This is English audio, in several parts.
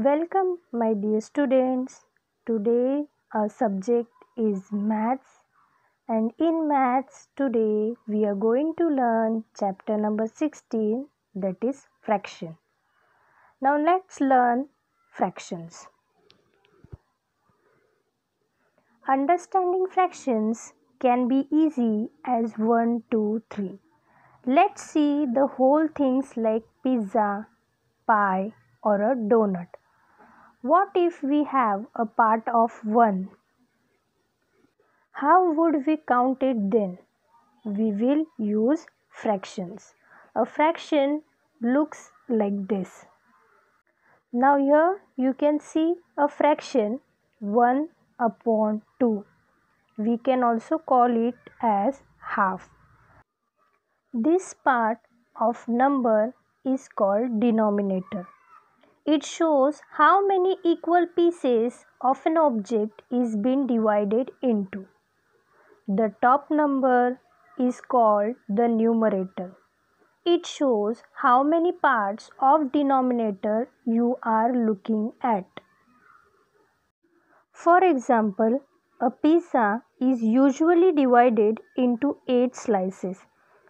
Welcome, my dear students. Today our subject is maths, and in maths today we are going to learn chapter number 16, that is fraction. Now let's learn fractions. Understanding fractions can be easy as 1, 2, 3. Let's see the whole things like pizza, pie or a donut. What if we have a part of 1? How would we count it then? We will use fractions. A fraction looks like this. Now here you can see a fraction 1 upon 2. We can also call it as half. This part of number is called denominator. It shows how many equal pieces of an object is being divided into. The top number is called the numerator. It shows how many parts of denominator you are looking at. For example, a pizza is usually divided into 8 slices.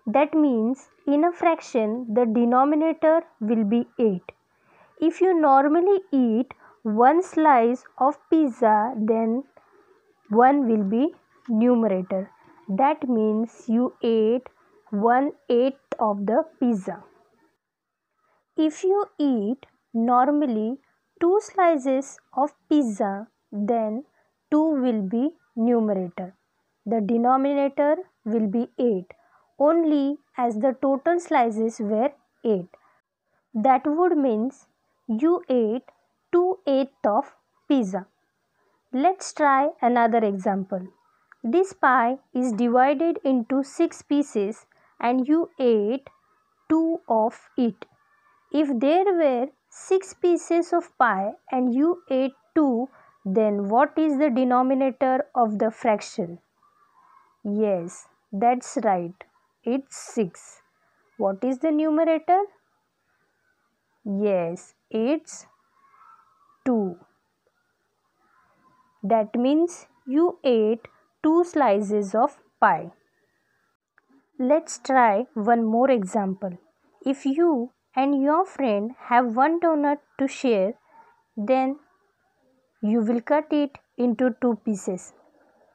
That means in a fraction the denominator will be 8. If you normally eat one slice of pizza, then 1 will be numerator. That means you ate 1/8 of the pizza. If you eat normally 2 slices of pizza, then 2 will be numerator. The denominator will be 8 only as the total slices were 8. That would means you ate 2/8 of pizza. Let's try another example. This pie is divided into 6 pieces and you ate 2 of it. If there were 6 pieces of pie and you ate 2, then what is the denominator of the fraction? Yes, that's right. It's 6. What is the numerator? Yes, it's 2. That means you ate 2 slices of pie. Let's try one more example. If you and your friend have one donut to share, then you will cut it into 2 pieces.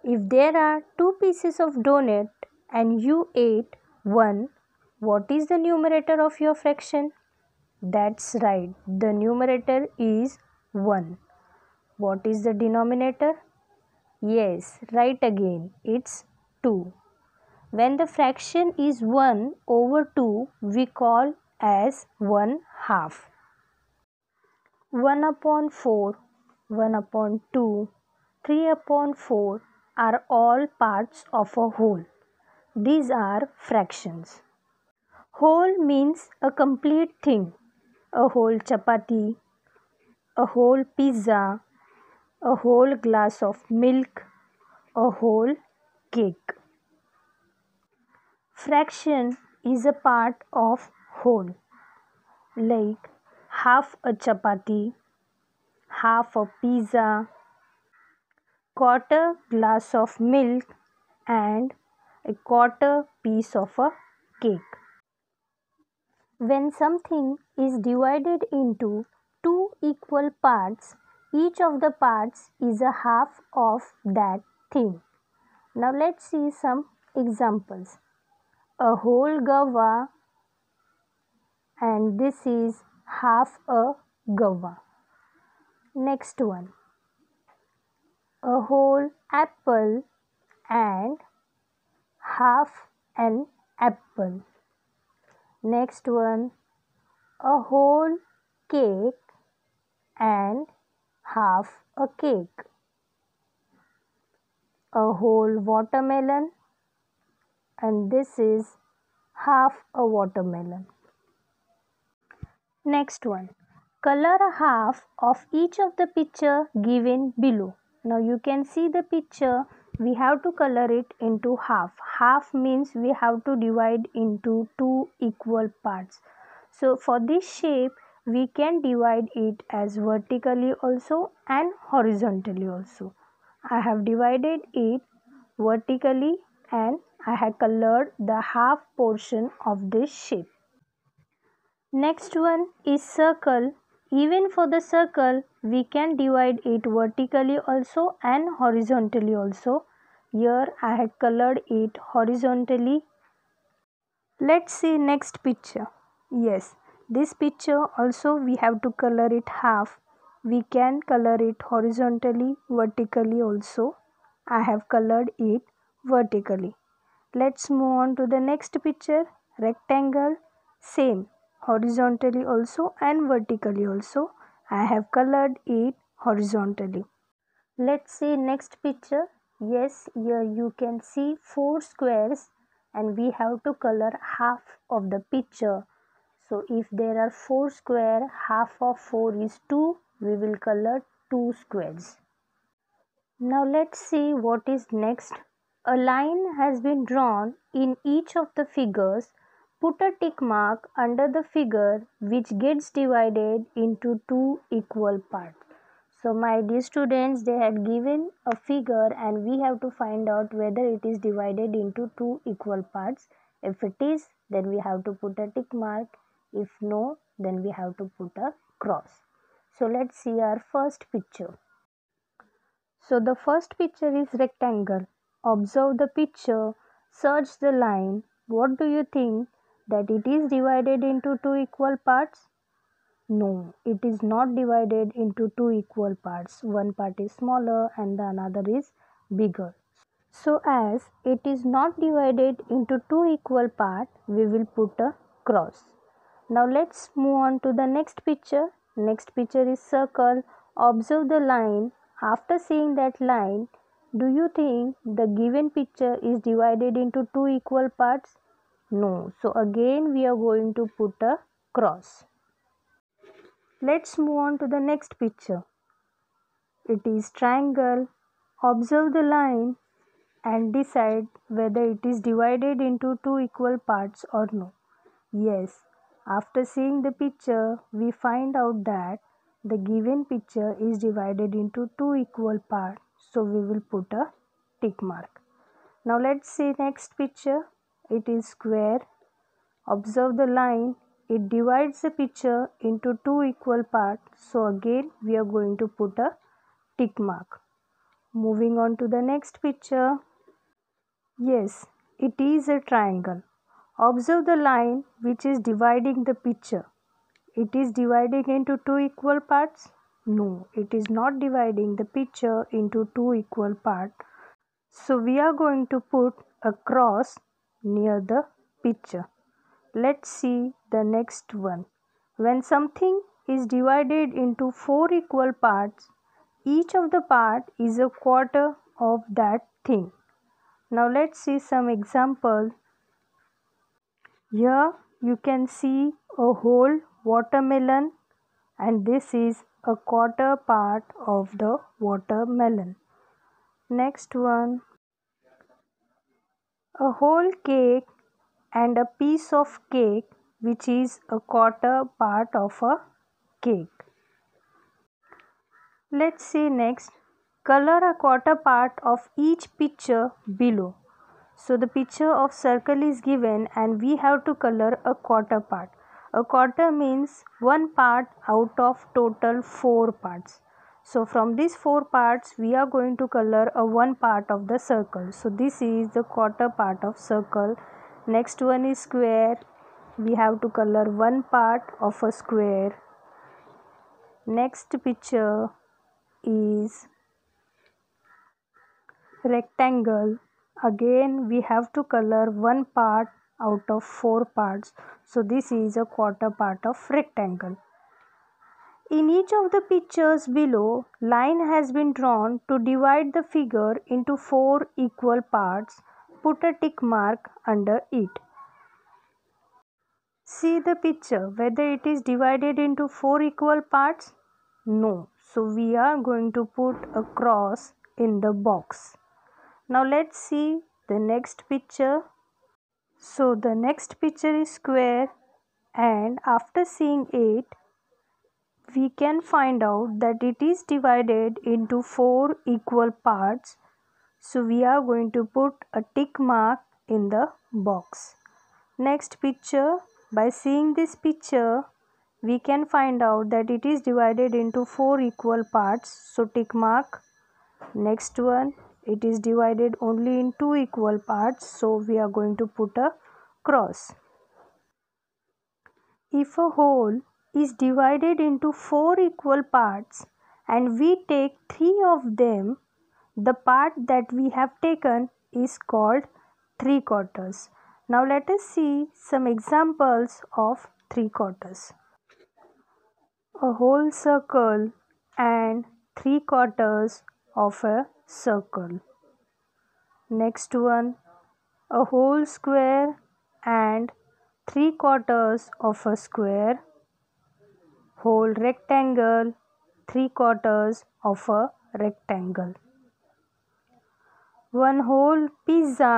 If there are 2 pieces of donut and you ate 1, what is the numerator of your fraction? That's right, the numerator is 1. What is the denominator? Yes, right again, it's 2. When the fraction is 1 over 2, we call as 1 half. 1 upon 4, 1 upon 2, 3 upon 4 are all parts of a whole. These are fractions. Whole means a complete thing. A whole chapati, a whole pizza, a whole glass of milk, a whole cake. Fraction is a part of whole, like half a chapati, half a pizza, quarter glass of milk and a quarter piece of a cake. When something is divided into 2 equal parts, each of the parts is a half of that thing. Now let's see some examples. A whole guava, and this is half a guava. Next one. A whole apple and half an apple. Next one. A whole cake and half a cake. A whole watermelon, and this is half a watermelon. Next one. Color a half of each of the picture given below. Now you can see the picture. We have to color it into half. Half means we have to divide into 2 equal parts. So for this shape, we can divide it as vertically also and horizontally also. I have divided it vertically and I have colored the half portion of this shape. Next one is circle. Even for the circle, we can divide it vertically also and horizontally also. Here I had colored it horizontally. Let's see next picture. Yes, this picture also we have to color it half. We can color it horizontally, vertically also. I have colored it vertically. Let's move on to the next picture. Rectangle, same, horizontally also and vertically also. I have colored it horizontally. Let's see next picture. Yes, here you can see 4 squares and we have to color half of the picture. So if there are 4 square, half of 4 is 2, we will color 2 squares. Now let's see what is next. A line has been drawn in each of the figures. Put a tick mark under the figure which gets divided into 2 equal parts. So my dear students, they had given a figure and we have to find out whether it is divided into 2 equal parts. If it is, then we have to put a tick mark. If no, then we have to put a cross. So let's see our first picture. So the first picture is rectangle. Observe the picture, search the line. What do you think? That it is divided into 2 equal parts? No, it is not divided into 2 equal parts. One part is smaller and the another is bigger. So as it is not divided into 2 equal parts, we will put a cross. Now let's move on to the next picture. Next picture is circle. Observe the line. After seeing that line, do you think the given picture is divided into 2 equal parts? No. So again we are going to put a cross. Let's move on to the next picture. It is triangle. Observe the line and decide whether it is divided into 2 equal parts or no. Yes, after seeing the picture, we find out that the given picture is divided into 2 equal parts. So we will put a tick mark. Now let's see next picture. It is square. Observe the line. It divides the picture into 2 equal parts. So again we are going to put a tick mark. Moving on to the next picture. Yes, it is a triangle. Observe the line which is dividing the picture. It is dividing into 2 equal parts? No, it is not dividing the picture into 2 equal parts. So we are going to put a cross near the picture. Let's see the next one. When something is divided into 4 equal parts, each of the part is a quarter of that thing. Now let's see some examples. Here you can see a whole watermelon and this is a quarter part of the watermelon. Next one, a whole cake and a piece of cake which is a quarter part of a cake. Let's see next, color a quarter part of each picture below. So the picture of circle is given and we have to color a quarter part. A quarter means one part out of total 4 parts. So from these 4 parts we are going to color a one part of the circle. So this is the quarter part of circle. Next one is square. We have to color one part of a square. Next picture is rectangle. Again we have to color one part out of 4 parts. So this is a quarter part of rectangle. In each of the pictures below, line has been drawn to divide the figure into 4 equal parts. Put a tick mark under it. See the picture whether it is divided into 4 equal parts? No. So we are going to put a cross in the box. Now let's see the next picture. So the next picture is square and after seeing it, we can find out that it is divided into 4 equal parts. So we are going to put a tick mark in the box. Next picture, by seeing this picture, we can find out that it is divided into 4 equal parts. So tick mark. Next one, it is divided only in 2 equal parts. So we are going to put a cross. If a whole is divided into 4 equal parts and we take 3 of them, the part that we have taken is called 3/4. Now let us see some examples of 3/4. A whole circle and 3/4 of a circle. Next one, a whole square and 3/4 of a square. Whole rectangle, 3/4 of a rectangle. One whole pizza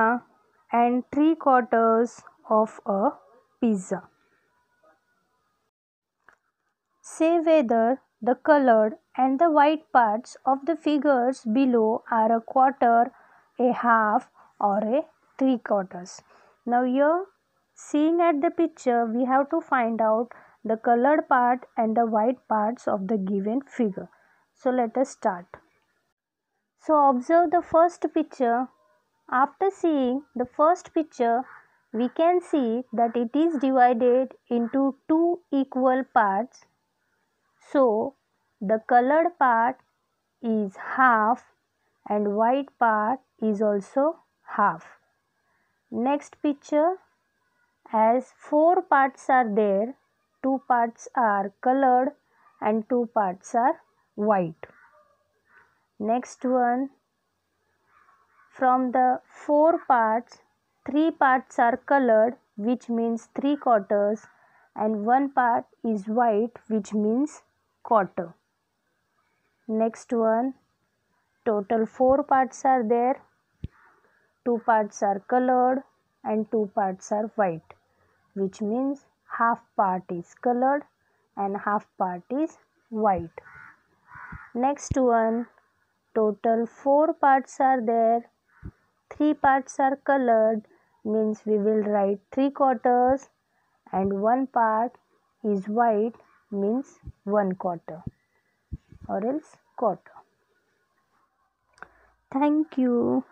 and 3/4 of a pizza. Say whether the colored and the white parts of the figures below are a quarter, a half, or a 3/4. Now here, seeing at the picture, we have to find out the colored part and the white parts of the given figure. So let us start. So observe the first picture. After seeing the first picture, we can see that it is divided into 2 equal parts. So the colored part is half and white part is also half. Next picture, as 4 parts are there, 2 parts are colored and 2 parts are white. Next one, from the 4 parts, 3 parts are colored, which means 3/4, and 1 part is white, which means quarter. Next one, total 4 parts are there, 2 parts are colored and 2 parts are white, which means half part is colored and half part is white. Next one, total 4 parts are there, 3 parts are colored, means we will write 3/4, and 1 part is white, means 1/4 or else quarter. Thank you.